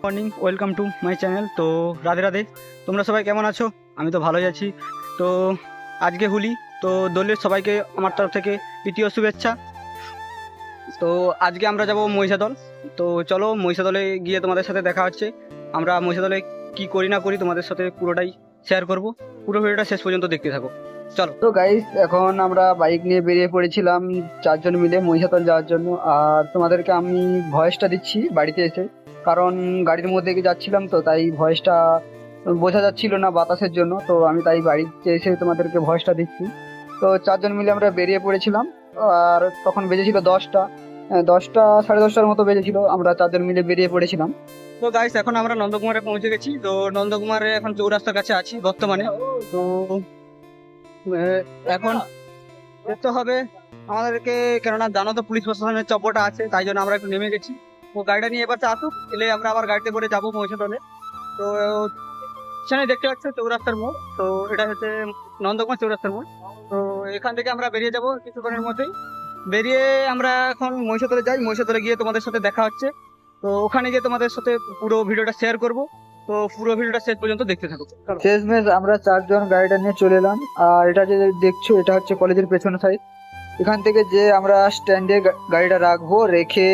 Morning, welcome to my channel. তো রাধে রাধে, তোমরা সবাই কেমন আছো? আমি তো ভালোই আছি। তো আজকে হোলি, তো দোলের সবাইকে আমার তরফ থেকে তৃতীয় শুভেচ্ছা। তো আজকে আমরা যাব মহিষাদল। তো চলো মহিষাদলে গিয়ে তোমাদের সাথে দেখা হচ্ছে। আমরা মহিষাদলে কি করি না করি তোমাদের সাথে পুরোটাই শেয়ার করব। পুরো ভিডিওটা শেষ পর্যন্ত দেখতে থাকো, চলো। তো গাইস, এখন আমরা বাইক নিয়ে বেরিয়ে পড়েছিলাম 4জন মিলে মহিষাদল যাওয়ার জন্য। আর তোমাদেরকে আমি ভয়েসটা দিচ্ছি বাড়িতে এসে, কারণ গাড়ির মধ্যে যাচ্ছিলাম তো তাই ভয়েসটা বোঝা যাচ্ছিল না বাতাসের জন্য। তো আমি তাই বাড়িতে এসে তোমাদেরকে ভয়েসটা দিচ্ছি। তো 4জন মিলে আমরা বেরিয়ে পড়েছিলাম। আর তখন বেজেছিল 10টা, 10টা সাড়ে 10টার মতো বেজেছিল। আমরা 4জন মিলে বেরিয়ে পড়েছিলাম। তো গাইস, এখন আমরা নন্দকুমারে পৌঁছে গেছি। তো নন্দকুমারে এখন চৌরাস্তার কাছে আছি বর্তমানে। তো এখন যেতে হবে আমাদেরকে, কেননা জানো তো পুলিশ প্রশাসনের চপটা আছে, তাই জন্য আমরা একটু নেমে গেছি। তো গাড়িটা নিয়ে এবার আসুক, এলে আমরা আবার গাড়িতে করে যাবো মহিষাদলে। তো সেখানে দেখতে পাচ্ছ চৌরাস্তার মোড়। তো এটা হচ্ছে নন্দকুমার চৌরাস্তার মোড়। তো এখান থেকে আমরা বেরিয়ে যাব কিছুক্ষণের মধ্যেই। বেরিয়ে আমরা এখন মহিষাদলে যাই। মহিষাদলে গিয়ে তোমাদের সাথে দেখা হচ্ছে। তো ওখানে গিয়ে তোমাদের সাথে পুরো ভিডিওটা শেয়ার করব। তো পুরো ভিডিওটা শেষ পর্যন্ত দেখতে থাকো। শেষমেশ আমরা 4জন গাড়িটা নিয়ে চলে এলাম। আর এটা যে দেখছো, এটা হচ্ছে কলেজের পেছনে সাইড। এখান থেকে যে আমরা স্ট্যান্ডে গাড়িটা রাখবো, রেখে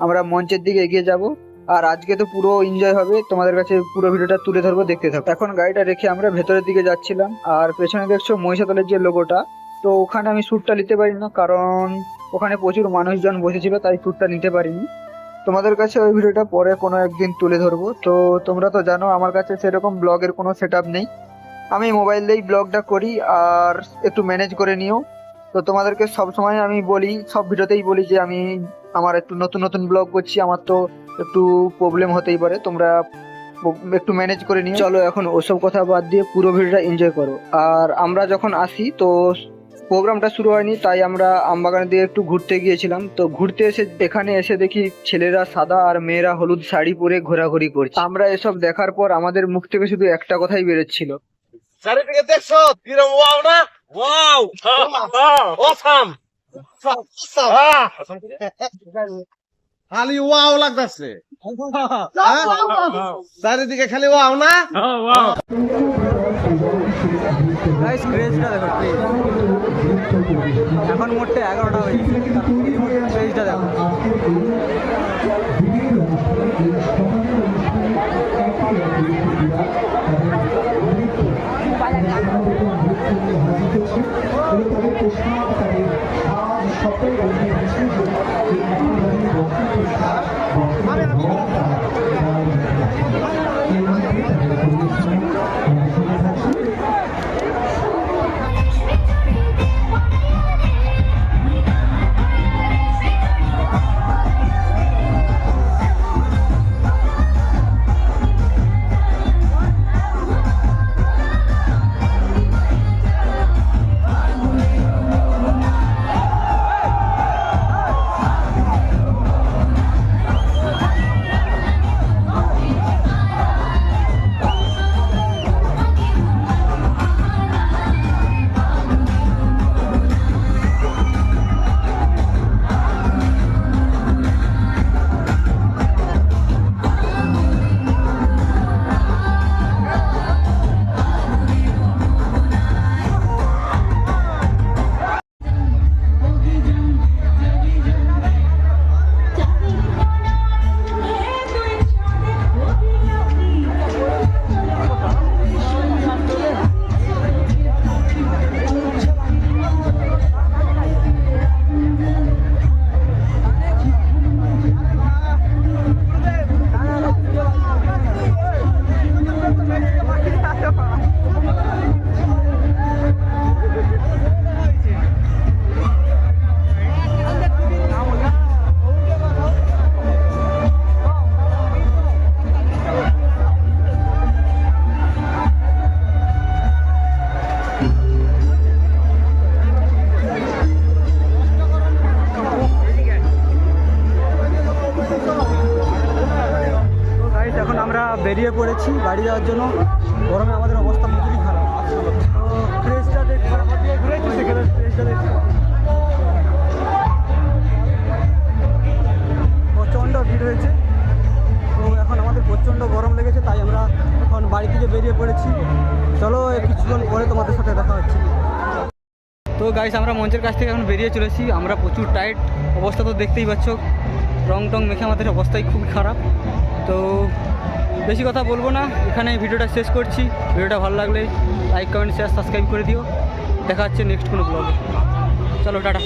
আমরা মঞ্চের দিকে এগিয়ে যাব। আর আজকে তো পুরো এনজয় হবে, তোমাদের কাছে পুরো ভিডিওটা তুলে ধরবো, দেখতে থাকো। এখন গাড়িটা রেখে আমরা ভেতরের দিকে যাচ্ছিলাম। আর পেছনে দেখছো মহিষাদলের যে লোগোটা, তো ওখানে আমি শ্যুটটা নিতে পারি না, কারণ ওখানে প্রচুর মানুষজন বসেছিল, তাই শ্যুটটা নিতে পারিনি। তোমাদের কাছে ওই ভিডিওটা পরে কোনো একদিন তুলে ধরবো। তো তোমরা তো জানো আমার কাছে সেরকম ব্লগের কোনো সেট আপ নেই, আমি মোবাইল দিয়েই ব্লগটা করি। আর একটু ম্যানেজ করে নিও। তো তোমাদেরকে সব সময় আমি বলি, সব ভিডিওতেই বলি যে আমি আমার একটু নতুন নতুন ব্লগ করছি, আমার তো একটু প্রবলেম হতেই পারে, তোমরা একটু ম্যানেজ করে নিও। চলো এখন ওসব কথা বাদ দিয়ে পুরো ভিডিওটা এনজয় করো। আর আমরা যখন আসি তো প্রোগ্রামটা শুরু হয়নি, তাই আমরা আমবাগানের দিকে একটু ঘুরতে গিয়েছিলাম। তো ঘুরতে এসে এখানে এসে দেখি ছেলেরা সাদা আর মেয়েরা হলুদ শাড়ি পরে ঘোরাঘুরি করছে। আমরা এসব দেখার পর আমাদের মুখ থেকে শুধু একটা কথাই বেরোচ্ছিল, চারিদিকে দেখছো কিরম ওয়াও না ওয়াও অসাম খালি ওয়াও লাগতেছে চারিদিকে খালি ওয়াও না। এখন মোটে 11টা হয়ে গেছে, দেখো। বেরিয়ে পড়েছি বাড়ি যাওয়ার জন্য। গরমে আমাদের অবস্থা খুবই খারাপ। তো ফ্রেশটা দেখতে ঘুরেছি, সেখানে ফ্রেশটা দেখতে প্রচণ্ড ভিড় হয়েছে। তো এখন আমাদের প্রচণ্ড এখন বাড়ি থেকে বেরিয়ে পড়েছি। চলো কিছুক্ষণ পরে তোমাদের সাথে দেখা হচ্ছে। তো গাইস আমরা মঞ্চের কাছ থেকে এখন বেরিয়ে চলেছি। আমরা প্রচুর টাইট, অবস্থা তো দেখতেই পাচ্ছ, রং টং মেখে আমাদের অবস্থাই খুবই খারাপ। তো বেশি কথা বলবো না, এখানে ভিডিওটা শেষ করছি। ভিডিওটা ভালো লাগলে লাইক কমেন্ট শেয়ার সাবস্ক্রাইব করে দিও। দেখা হচ্ছে নেক্সট কোনো ব্লগে। চলো টাটা।